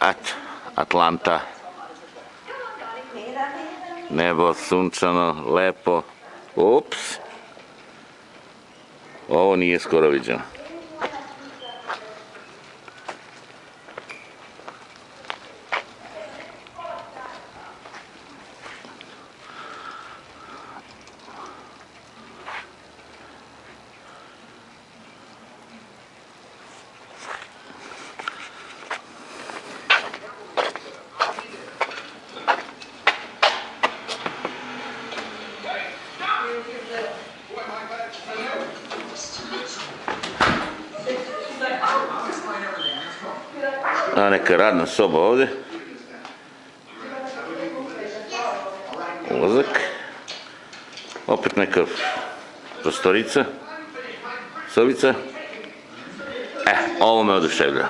Eto, Atlanta. Nebo sunčano, lepo. Ups. Ovo nije skoro viđeno. A neka radna soba ovdje. Ulazak. Opet neka prostorica. Sobica. Ovo me oduševlja.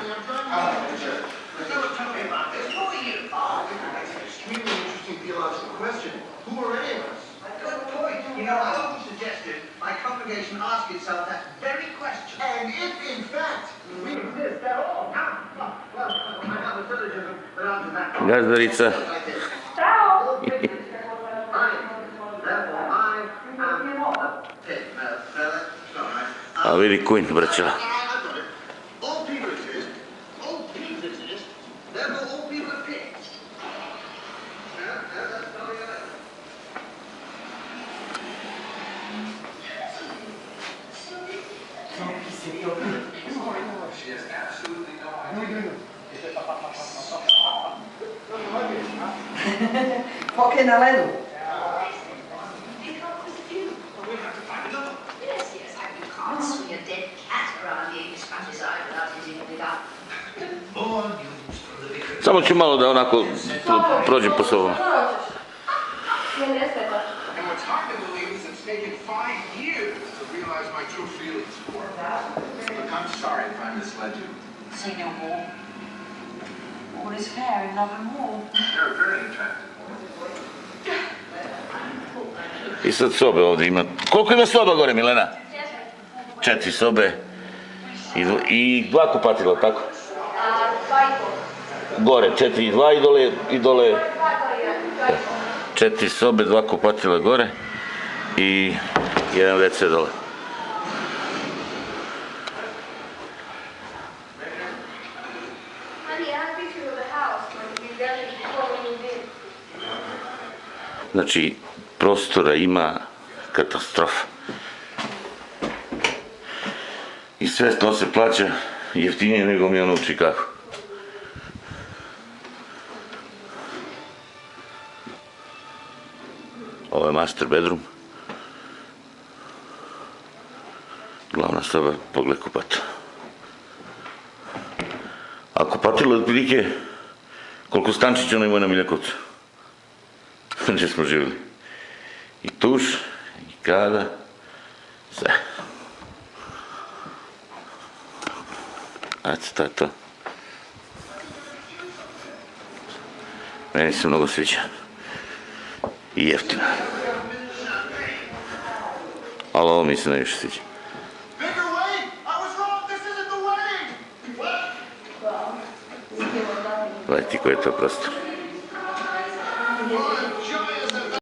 Gazdarica. A vidi Queen, braćala. Hokej na ledu. Samo ću malo da onako prođem po sobom. All is fair in love and war. They're very attractive. I sad sobe ovdje ima. Koliko ima soba gore, Milena? 4 sobe. I 2 kupatila, tako? 2,5. Gore, 4 i 2 i dole. 4 sobe, 2 kupatila gore. I 1 WC dole. Znači, prostora ima katastrofa. I sve to se plaća jeftinije nego mi ono u Čikagu. Ovo je master bedroom. Glavna soba, pogled kupata. A kupatilo je otprilike koliko stančić ono imao na Miljakovcu. Gdje smo živjeli. I tuš, i kada, sve. Eto, to je to. Meni se mnogo sviđa. I jeftino. Ali ovo mi se najviše sviđa. Gledaj ti koji je to prostor.